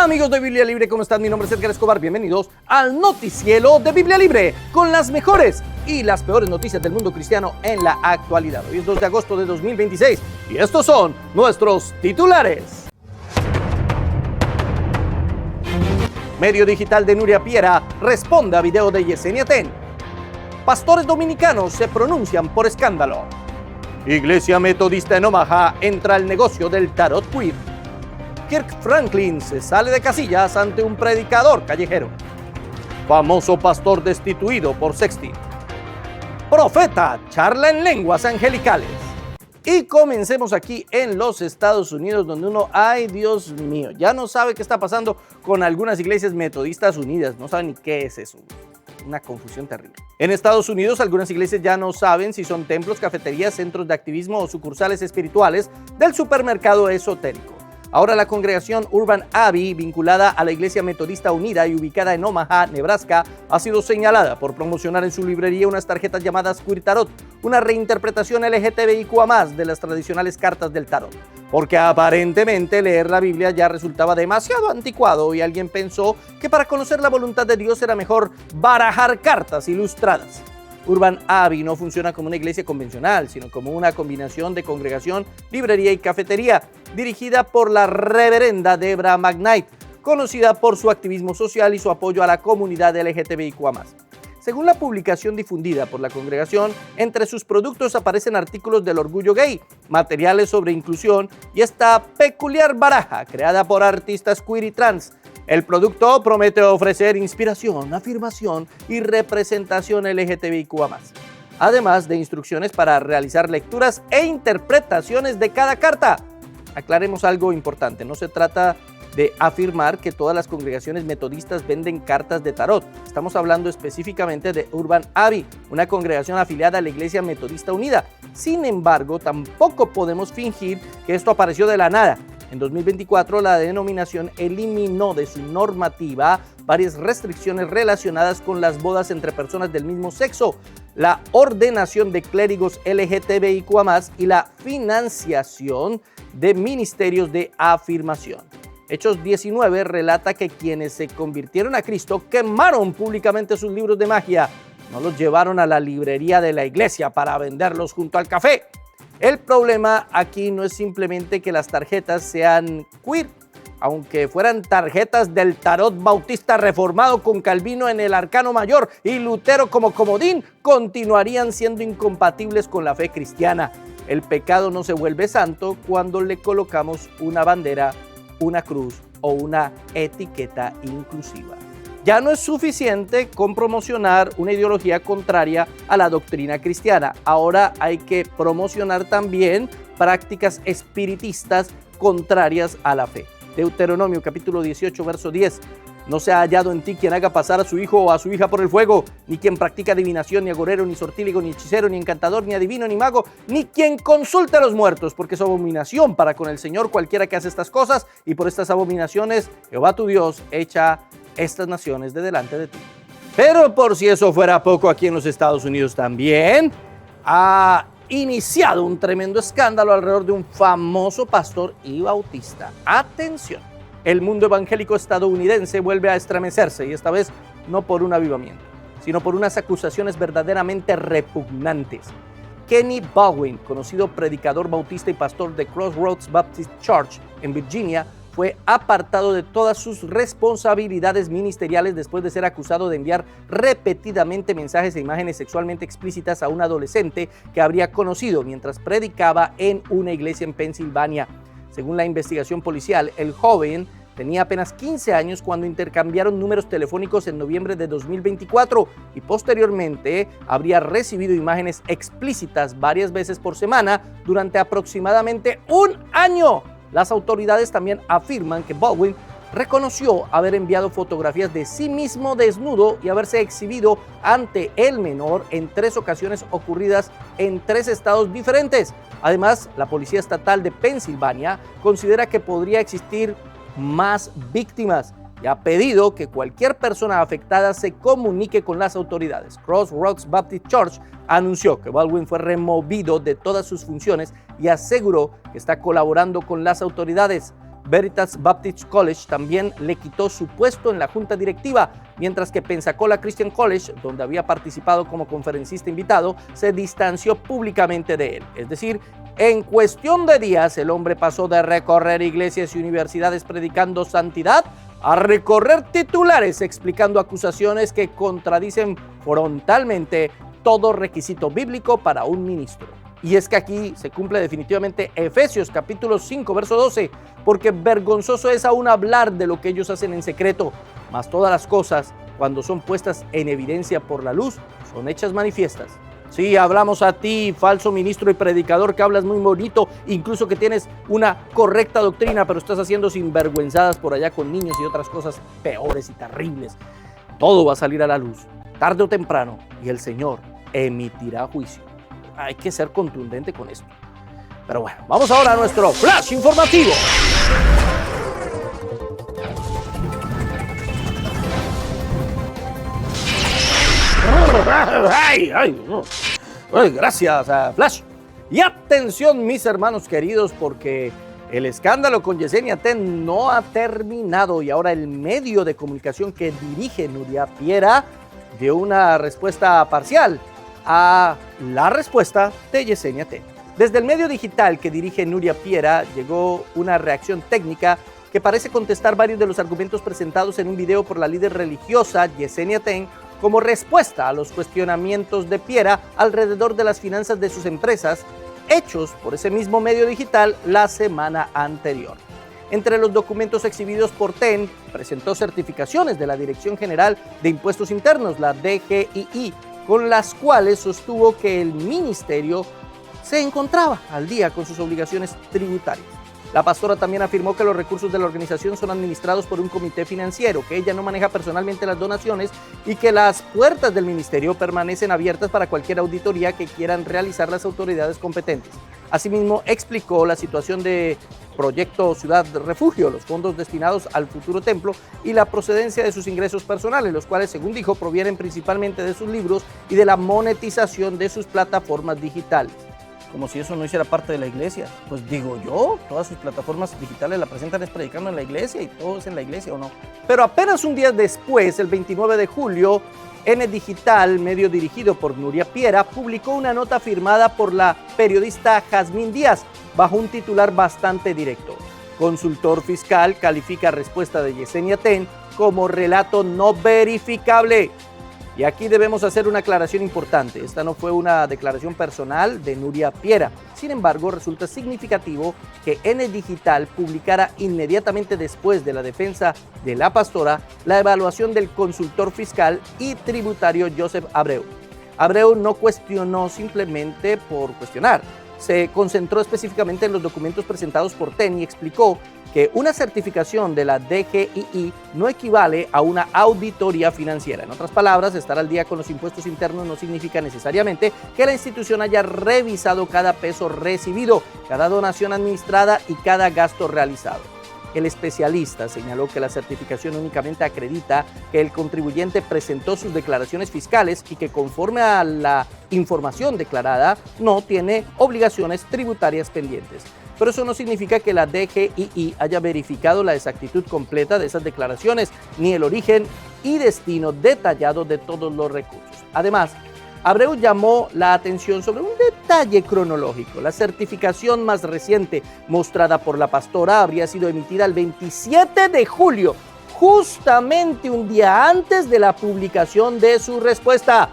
Amigos de Biblia Libre, ¿cómo están? Mi nombre es Edgar Escobar, bienvenidos al noticiero de Biblia Libre, con las mejores y las peores noticias del mundo cristiano en la actualidad. Hoy es 2 de agosto de 2026 y estos son nuestros titulares. Medio digital de Nuria Piera responde a video de Yesenia Ten. Pastores dominicanos se pronuncian por escándalo. Iglesia Metodista en Omaha entra al negocio del tarot queer. Kirk Franklin se sale de casillas ante un predicador callejero. Famoso pastor destituido por sexting. Profeta charla en lenguas angelicales. Y comencemos aquí en los Estados Unidos, donde uno, ay Dios mío, ya no sabe qué está pasando con algunas iglesias metodistas unidas, no saben ni qué es eso. Una confusión terrible. En Estados Unidos, algunas iglesias ya no saben si son templos, cafeterías, centros de activismo o sucursales espirituales del supermercado esotérico. Ahora la congregación Urban Abbey, vinculada a la Iglesia Metodista Unida y ubicada en Omaha, Nebraska, ha sido señalada por promocionar en su librería unas tarjetas llamadas Queer Tarot, una reinterpretación LGTBIQA+ de las tradicionales cartas del tarot. Porque aparentemente leer la Biblia ya resultaba demasiado anticuado y alguien pensó que para conocer la voluntad de Dios era mejor barajar cartas ilustradas. Urban Abbey no funciona como una iglesia convencional, sino como una combinación de congregación, librería y cafetería, dirigida por la reverenda Deborah McKnight, conocida por su activismo social y su apoyo a la comunidad LGTBIQA+. Según la publicación difundida por la congregación, entre sus productos aparecen artículos del orgullo gay, materiales sobre inclusión y esta peculiar baraja creada por artistas queer y trans. El producto promete ofrecer inspiración, afirmación y representación LGTBIQA+, además de instrucciones para realizar lecturas e interpretaciones de cada carta. Aclaremos algo importante, no se trata de afirmar que todas las congregaciones metodistas venden cartas de tarot. Estamos hablando específicamente de Urban Abbey, una congregación afiliada a la Iglesia Metodista Unida. Sin embargo, tampoco podemos fingir que esto apareció de la nada. En 2024, la denominación eliminó de su normativa varias restricciones relacionadas con las bodas entre personas del mismo sexo, la ordenación de clérigos LGTBIQA+, y la financiación de ministerios de afirmación. Hechos 19 relata que quienes se convirtieron a Cristo quemaron públicamente sus libros de magia, no los llevaron a la librería de la iglesia para venderlos junto al café. El problema aquí no es simplemente que las tarjetas sean queer, aunque fueran tarjetas del tarot bautista reformado con Calvino en el arcano mayor y Lutero como comodín, continuarían siendo incompatibles con la fe cristiana. El pecado no se vuelve santo cuando le colocamos una bandera, una cruz o una etiqueta inclusiva. Ya no es suficiente con promocionar una ideología contraria a la doctrina cristiana. Ahora hay que promocionar también prácticas espiritistas contrarias a la fe. Deuteronomio capítulo 18, verso 10. No se ha hallado en ti quien haga pasar a su hijo o a su hija por el fuego, ni quien practica adivinación, ni agorero, ni sortílego, ni hechicero, ni encantador, ni adivino, ni mago, ni quien consulte a los muertos, porque es abominación para con el Señor cualquiera que hace estas cosas, y por estas abominaciones Jehová tu Dios echa estas naciones de delante de ti. Pero por si eso fuera poco, aquí en los Estados Unidos también ha iniciado un tremendo escándalo alrededor de un famoso pastor y bautista. Atención. El mundo evangélico estadounidense vuelve a estremecerse, y esta vez no por un avivamiento, sino por unas acusaciones verdaderamente repugnantes. Kenny Baldwin, conocido predicador bautista y pastor de Crossroads Baptist Church en Virginia, fue apartado de todas sus responsabilidades ministeriales después de ser acusado de enviar repetidamente mensajes e imágenes sexualmente explícitas a un adolescente que habría conocido mientras predicaba en una iglesia en Pensilvania. Según la investigación policial, el joven tenía apenas 15 años cuando intercambiaron números telefónicos en noviembre de 2024 y posteriormente habría recibido imágenes explícitas varias veces por semana durante aproximadamente un año. Las autoridades también afirman que Baldwin reconoció haber enviado fotografías de sí mismo desnudo y haberse exhibido ante el menor en 3 ocasiones ocurridas en 3 estados diferentes. Además, la Policía Estatal de Pensilvania considera que podría existir más víctimas y ha pedido que cualquier persona afectada se comunique con las autoridades. Crossroads Baptist Church anunció que Baldwin fue removido de todas sus funciones y aseguró que está colaborando con las autoridades. Veritas Baptist College también le quitó su puesto en la junta directiva, mientras que Pensacola Christian College, donde había participado como conferencista invitado, se distanció públicamente de él. Es decir, en cuestión de días, el hombre pasó de recorrer iglesias y universidades predicando santidad a recorrer titulares explicando acusaciones que contradicen frontalmente todo requisito bíblico para un ministro. Y es que aquí se cumple definitivamente Efesios capítulo 5, verso 12, porque vergonzoso es aún hablar de lo que ellos hacen en secreto, mas todas las cosas, cuando son puestas en evidencia por la luz, son hechas manifiestas. Sí, hablamos a ti, falso ministro y predicador, que hablas muy bonito, incluso que tienes una correcta doctrina, pero estás haciendo sinvergüenzadas por allá con niños y otras cosas peores y terribles. Todo va a salir a la luz, tarde o temprano, y el Señor emitirá juicio. Hay que ser contundente con esto. Pero bueno, vamos ahora a nuestro flash informativo. Gracias, Flash. Y atención, mis hermanos queridos, porque el escándalo con Yesenia Ten no ha terminado y ahora el medio de comunicación que dirige Nuria Piera dio una respuesta parcial a la respuesta de Yesenia Ten. Desde el medio digital que dirige Nuria Piera llegó una reacción técnica que parece contestar varios de los argumentos presentados en un video por la líder religiosa Yesenia Ten como respuesta a los cuestionamientos de Piera alrededor de las finanzas de sus empresas, hechos por ese mismo medio digital la semana anterior. Entre los documentos exhibidos por Ten, presentó certificaciones de la Dirección General de Impuestos Internos, la DGII, con las cuales sostuvo que el ministerio se encontraba al día con sus obligaciones tributarias. La pastora también afirmó que los recursos de la organización son administrados por un comité financiero, que ella no maneja personalmente las donaciones y que las puertas del ministerio permanecen abiertas para cualquier auditoría que quieran realizar las autoridades competentes. Asimismo, explicó la situación de Proyecto Ciudad Refugio, los fondos destinados al futuro templo y la procedencia de sus ingresos personales, los cuales, según dijo, provienen principalmente de sus libros y de la monetización de sus plataformas digitales. Como si eso no hiciera parte de la iglesia. Pues digo yo, todas sus plataformas digitales la presentan es predicando en la iglesia y todo es en la iglesia, ¿o no? Pero apenas un día después, el 29 de julio, N Digital, medio dirigido por Nuria Piera, publicó una nota firmada por la periodista Jazmín Díaz, bajo un titular bastante directo. Consultor fiscal califica respuesta de Yesenia Ten como relato no verificable. Y aquí debemos hacer una aclaración importante. Esta no fue una declaración personal de Nuria Piera. Sin embargo, resulta significativo que N Digital publicara inmediatamente después de la defensa de la pastora la evaluación del consultor fiscal y tributario Joseph Abreu. Abreu no cuestionó simplemente por cuestionar. Se concentró específicamente en los documentos presentados por Ten y explicó que una certificación de la DGII no equivale a una auditoría financiera. En otras palabras, estar al día con los impuestos internos no significa necesariamente que la institución haya revisado cada peso recibido, cada donación administrada y cada gasto realizado. El especialista señaló que la certificación únicamente acredita que el contribuyente presentó sus declaraciones fiscales y que conforme a la información declarada no tiene obligaciones tributarias pendientes. Pero eso no significa que la DGII haya verificado la exactitud completa de esas declaraciones, ni el origen y destino detallado de todos los recursos. Además, Abreu llamó la atención sobre un detalle cronológico. La certificación más reciente mostrada por la pastora habría sido emitida el 27 de julio, justamente un día antes de la publicación de su respuesta.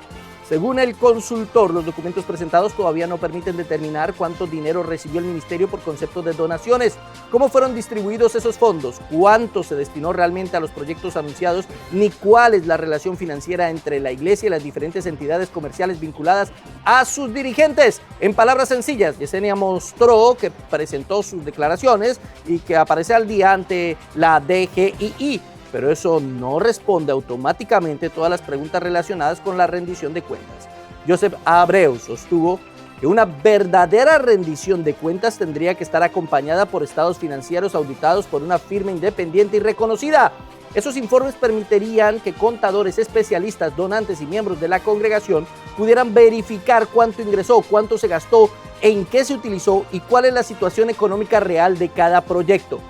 Según el consultor, los documentos presentados todavía no permiten determinar cuánto dinero recibió el ministerio por concepto de donaciones, cómo fueron distribuidos esos fondos, cuánto se destinó realmente a los proyectos anunciados, ni cuál es la relación financiera entre la iglesia y las diferentes entidades comerciales vinculadas a sus dirigentes. En palabras sencillas, Yesenia mostró que presentó sus declaraciones y que aparece al día ante la DGII. Pero eso no responde automáticamente todas las preguntas relacionadas con la rendición de cuentas. Joseph Abreu sostuvo que una verdadera rendición de cuentas tendría que estar acompañada por estados financieros auditados por una firma independiente y reconocida. Esos informes permitirían que contadores especialistas, donantes y miembros de la congregación pudieran verificar cuánto ingresó, cuánto se gastó, en qué se utilizó y cuál es la situación económica real de cada proyecto.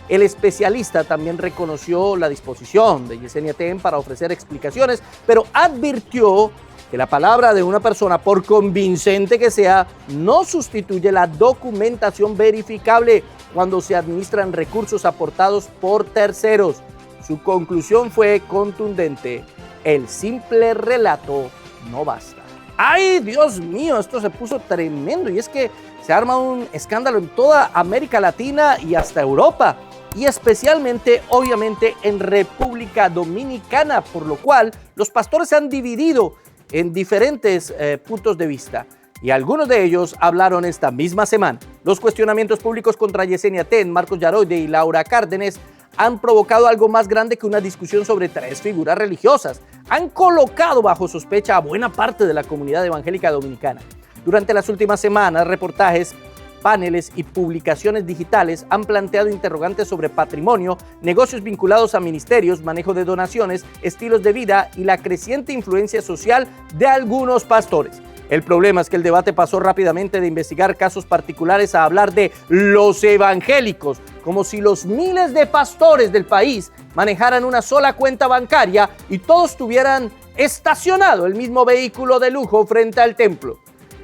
El especialista también reconoció la disposición de Yesenia Ten para ofrecer explicaciones, pero advirtió que la palabra de una persona, por convincente que sea, no sustituye la documentación verificable cuando se administran recursos aportados por terceros. Su conclusión fue contundente: el simple relato no basta. ¡Ay, Dios mío! Esto se puso tremendo, y es que se arma un escándalo en toda América Latina y hasta Europa, y especialmente, obviamente, en República Dominicana, por lo cual los pastores se han dividido en diferentes puntos de vista, y algunos de ellos hablaron esta misma semana. Los cuestionamientos públicos contra Yesenia Ten, Marcos Yaroide y Laura Cárdenas han provocado algo más grande que una discusión sobre tres figuras religiosas. Han colocado bajo sospecha a buena parte de la comunidad evangélica dominicana. Durante las últimas semanas, reportajes, paneles y publicaciones digitales han planteado interrogantes sobre patrimonio, negocios vinculados a ministerios, manejo de donaciones, estilos de vida y la creciente influencia social de algunos pastores. El problema es que el debate pasó rápidamente de investigar casos particulares a hablar de los evangélicos, como si los miles de pastores del país manejaran una sola cuenta bancaria y todos tuvieran estacionado el mismo vehículo de lujo frente al templo.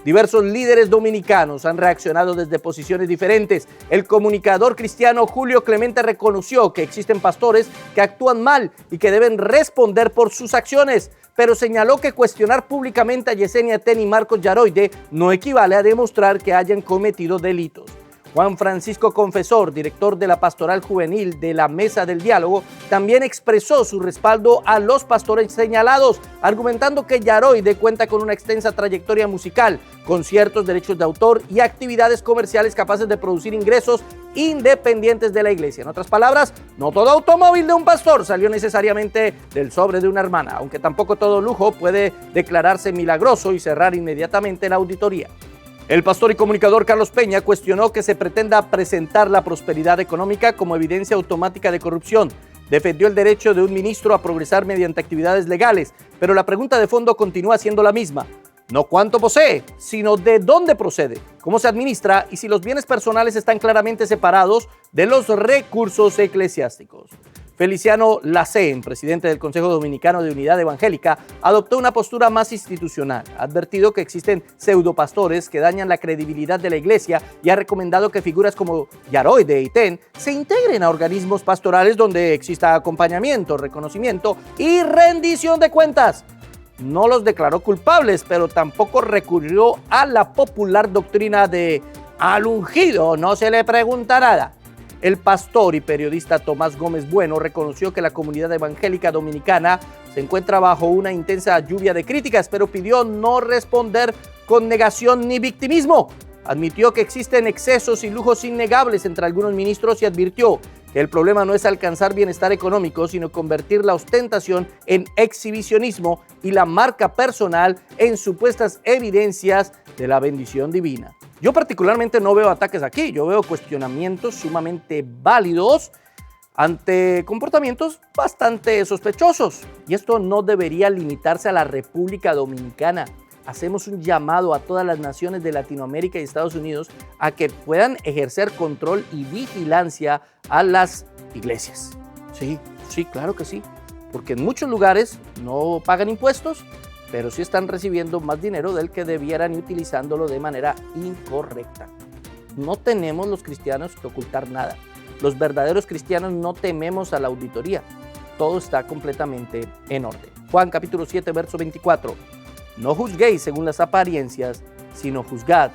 Diversos líderes dominicanos han reaccionado desde posiciones diferentes. El comunicador cristiano Julio Clemente reconoció que existen pastores que actúan mal y que deben responder por sus acciones, pero señaló que cuestionar públicamente a Yesenia Ten y Marcos Yaroide no equivale a demostrar que hayan cometido delitos. Juan Francisco Confesor, director de la Pastoral Juvenil de la Mesa del Diálogo, también expresó su respaldo a los pastores señalados, argumentando que Yaroide cuenta con una extensa trayectoria musical, conciertos, derechos de autor y actividades comerciales capaces de producir ingresos independientes de la iglesia. En otras palabras, no todo automóvil de un pastor salió necesariamente del sobre de una hermana, aunque tampoco todo lujo puede declararse milagroso y cerrar inmediatamente la auditoría. El pastor y comunicador Carlos Peña cuestionó que se pretenda presentar la prosperidad económica como evidencia automática de corrupción. Defendió el derecho de un ministro a progresar mediante actividades legales, pero la pregunta de fondo continúa siendo la misma. No cuánto posee, sino de dónde procede, cómo se administra y si los bienes personales están claramente separados de los recursos eclesiásticos. Feliciano Lacén, presidente del Consejo Dominicano de Unidad Evangélica, adoptó una postura más institucional. Ha advertido que existen pseudopastores que dañan la credibilidad de la iglesia y ha recomendado que figuras como Yaroide y Ten se integren a organismos pastorales donde exista acompañamiento, reconocimiento y rendición de cuentas. No los declaró culpables, pero tampoco recurrió a la popular doctrina de al ungido no se le pregunta nada. El pastor y periodista Tomás Gómez Bueno reconoció que la comunidad evangélica dominicana se encuentra bajo una intensa lluvia de críticas, pero pidió no responder con negación ni victimismo. Admitió que existen excesos y lujos innegables entre algunos ministros y advirtió que el problema no es alcanzar bienestar económico, sino convertir la ostentación en exhibicionismo y la marca personal en supuestas evidencias de la bendición divina. Yo particularmente no veo ataques aquí, yo veo cuestionamientos sumamente válidos ante comportamientos bastante sospechosos. Y esto no debería limitarse a la República Dominicana. Hacemos un llamado a todas las naciones de Latinoamérica y Estados Unidos a que puedan ejercer control y vigilancia a las iglesias. Sí, claro que sí, porque en muchos lugares no pagan impuestos, pero sí están recibiendo más dinero del que debieran y utilizándolo de manera incorrecta. No tenemos los cristianos que ocultar nada. Los verdaderos cristianos no tememos a la auditoría. Todo está completamente en orden. Juan capítulo 7, verso 24. No juzguéis según las apariencias, sino juzgad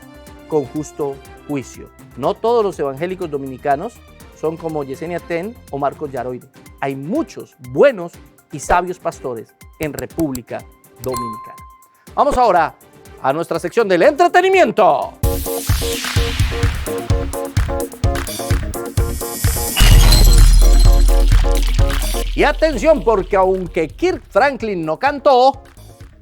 con justo juicio. No todos los evangélicos dominicanos son como Yesenia Ten o Marcos Yaroide. Hay muchos buenos y sabios pastores en República Dominicana. Vamos ahora a nuestra sección del entretenimiento. Y atención, porque aunque Kirk Franklin no cantó,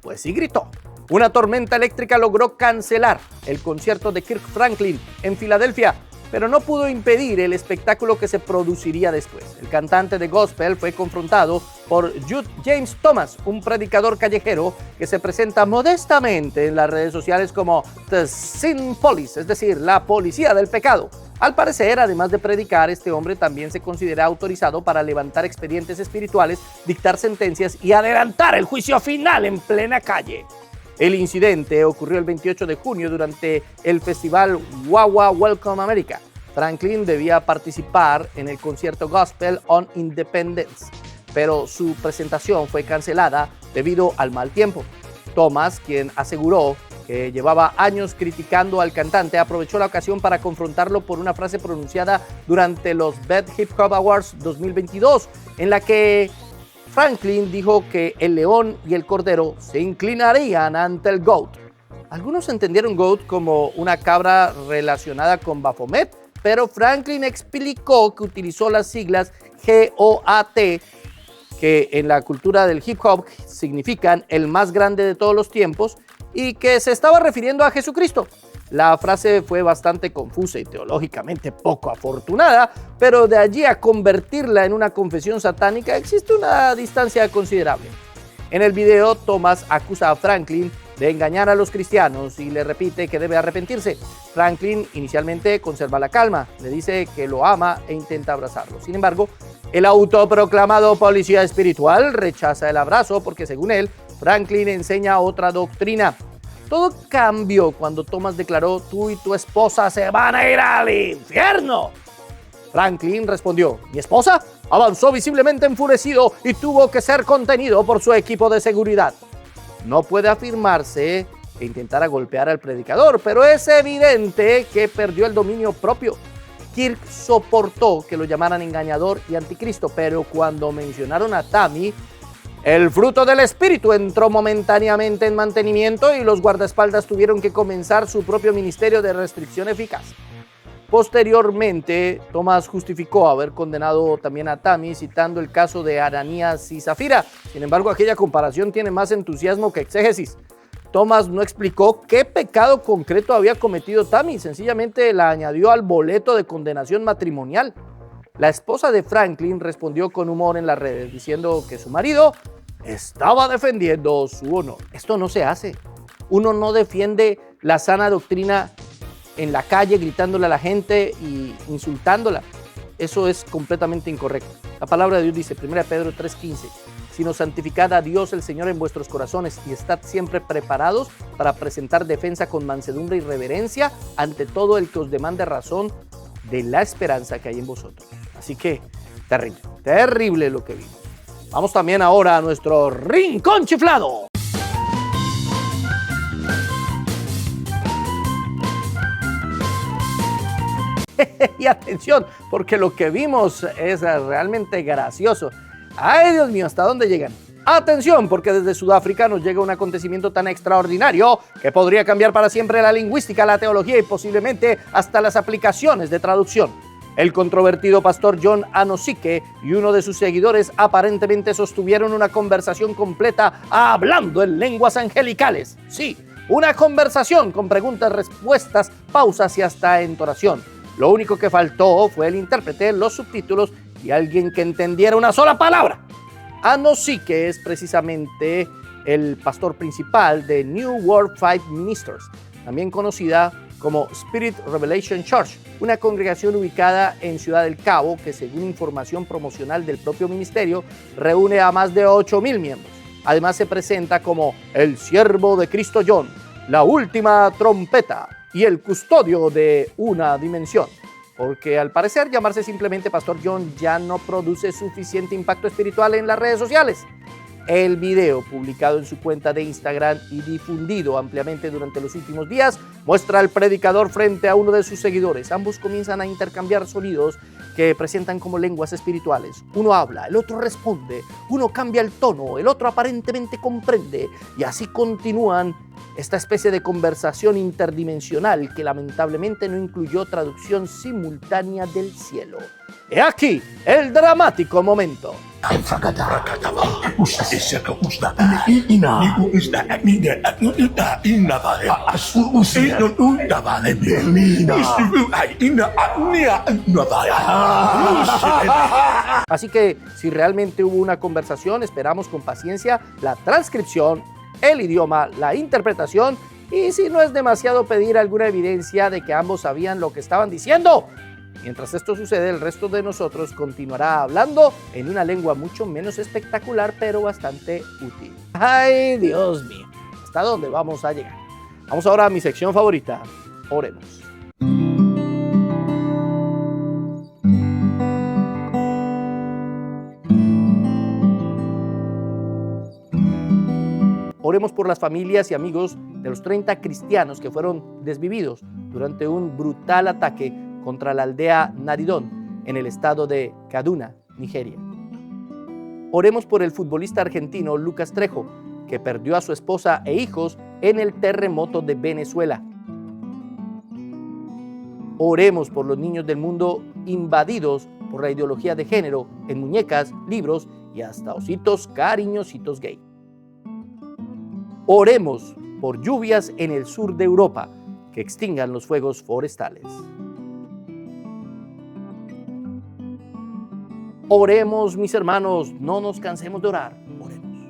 pues sí gritó. Una tormenta eléctrica logró cancelar el concierto de Kirk Franklin en Filadelfia, pero no pudo impedir el espectáculo que se produciría después. El cantante de gospel fue confrontado por Jude James Thomas, un predicador callejero que se presenta modestamente en las redes sociales como The Sin Police, es decir, la policía del pecado. Al parecer, además de predicar, este hombre también se considera autorizado para levantar expedientes espirituales, dictar sentencias y adelantar el juicio final en plena calle. El incidente ocurrió el 28 de junio durante el festival Wawa Welcome America. Franklin debía participar en el concierto Gospel on Independence, pero su presentación fue cancelada debido al mal tiempo. Thomas, quien aseguró que llevaba años criticando al cantante, aprovechó la ocasión para confrontarlo por una frase pronunciada durante los Best Hip Hop Awards 2022, en la que Franklin dijo que el león y el cordero se inclinarían ante el GOAT. Algunos entendieron GOAT como una cabra relacionada con Baphomet, pero Franklin explicó que utilizó las siglas GOAT, que en la cultura del hip hop significan el más grande de todos los tiempos, y que se estaba refiriendo a Jesucristo. La frase fue bastante confusa y teológicamente poco afortunada, pero de allí a convertirla en una confesión satánica existe una distancia considerable. En el video, Thomas acusa a Franklin de engañar a los cristianos y le repite que debe arrepentirse. Franklin inicialmente conserva la calma, le dice que lo ama e intenta abrazarlo. Sin embargo, el autoproclamado policía espiritual rechaza el abrazo porque, según él, Franklin enseña otra doctrina. Todo cambió cuando Thomas declaró: tú y tu esposa se van a ir al infierno. Franklin respondió: ¿mi esposa? Avanzó visiblemente enfurecido y tuvo que ser contenido por su equipo de seguridad. No puede afirmarse que intentara golpear al predicador, pero es evidente que perdió el dominio propio. Kirk soportó que lo llamaran engañador y anticristo, pero cuando mencionaron a Tammy, el fruto del espíritu entró momentáneamente en mantenimiento y los guardaespaldas tuvieron que comenzar su propio ministerio de restricción eficaz. Posteriormente, Thomas justificó haber condenado también a Tammy citando el caso de Ananías y Zafira. Sin embargo, aquella comparación tiene más entusiasmo que exégesis. Thomas no explicó qué pecado concreto había cometido Tammy, sencillamente la añadió al boleto de condenación matrimonial. La esposa de Franklin respondió con humor en las redes, diciendo que su marido estaba defendiendo su honor. Esto no se hace. Uno no defiende la sana doctrina en la calle gritándole a la gente y insultándola. Eso es completamente incorrecto. La palabra de Dios dice, 1 Pedro 3:15, sino santificad a Dios el Señor en vuestros corazones y estad siempre preparados para presentar defensa con mansedumbre y reverencia ante todo el que os demande razón de la esperanza que hay en vosotros. Así que, terrible, terrible lo que vimos. Vamos también ahora a nuestro rincón chiflado. Y atención, porque lo que vimos es realmente gracioso. Ay, Dios mío, ¿hasta dónde llegan? Atención, porque desde Sudáfrica nos llega un acontecimiento tan extraordinario que podría cambiar para siempre la lingüística, la teología y posiblemente hasta las aplicaciones de traducción. El controvertido pastor John Anosike y uno de sus seguidores aparentemente sostuvieron una conversación completa hablando en lenguas angelicales. Sí, una conversación con preguntas, respuestas, pausas y hasta entonación. Lo único que faltó fue el intérprete, los subtítulos y alguien que entendiera una sola palabra. Anosike es precisamente el pastor principal de New World Five Ministers, también conocida como Spirit Revelation Church, una congregación ubicada en Ciudad del Cabo que, según información promocional del propio ministerio, reúne a más de 8,000 miembros. Además se presenta como el siervo de Cristo John, la última trompeta y el custodio de una dimensión. Porque al parecer llamarse simplemente Pastor John ya no produce suficiente impacto espiritual en las redes sociales. El video publicado en su cuenta de Instagram y difundido ampliamente durante los últimos días muestra al predicador frente a uno de sus seguidores. Ambos comienzan a intercambiar sonidos que presentan como lenguas espirituales. Uno habla, el otro responde, uno cambia el tono, el otro aparentemente comprende y así continúan esta especie de conversación interdimensional que lamentablemente no incluyó traducción simultánea del cielo. He aquí el dramático momento. Así que si realmente hubo una conversación, esperamos con paciencia la transcripción, el idioma, la interpretación y si no es demasiado pedir alguna evidencia de que ambos sabían lo que estaban diciendo, Mientras esto sucede, el resto de nosotros continuará hablando en una lengua mucho menos espectacular, pero bastante útil. ¡Ay, Dios mío! ¿Hasta dónde vamos a llegar? Vamos ahora a mi sección favorita. Oremos. Oremos por las familias y amigos de los 30 cristianos que fueron desvividos durante un brutal ataque contra la aldea Naridón en el estado de Kaduna, Nigeria. Oremos por el futbolista argentino Lucas Trejo, que perdió a su esposa e hijos en el terremoto de Venezuela. Oremos por los niños del mundo invadidos por la ideología de género en muñecas, libros y hasta ositos cariñositos gay. Oremos por lluvias en el sur de Europa que extingan los fuegos forestales. Oremos, mis hermanos, no nos cansemos de orar. Oremos.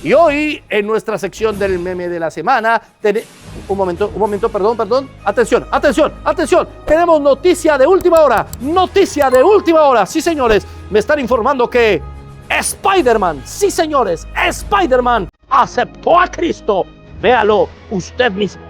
Y hoy, en nuestra sección del meme de la semana, un momento, perdón. Atención. Tenemos noticia de última hora. Sí, señores, me están informando que Spider-Man, sí, señores, Spider-Man aceptó a Cristo. Véalo usted mismo.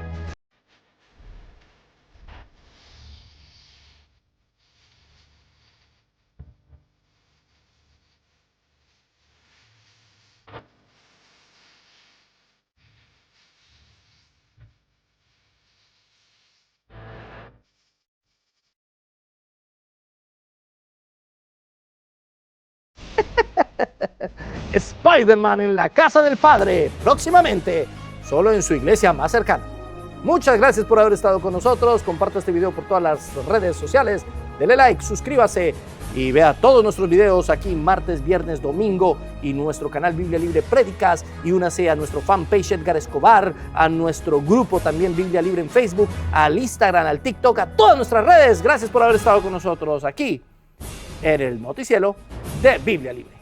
Spider-Man en la casa del Padre, próximamente, solo en su iglesia más cercana. Muchas gracias por haber estado con nosotros. Comparta este video por todas las redes sociales. Dele like, suscríbase y vea todos nuestros videos aquí martes, viernes, domingo y nuestro canal Biblia Libre Prédicas, y únase a nuestro fanpage Edgar Escobar, a nuestro grupo también Biblia Libre en Facebook, al Instagram, al TikTok, a todas nuestras redes. Gracias por haber estado con nosotros aquí en el noticiero de Biblia Libre.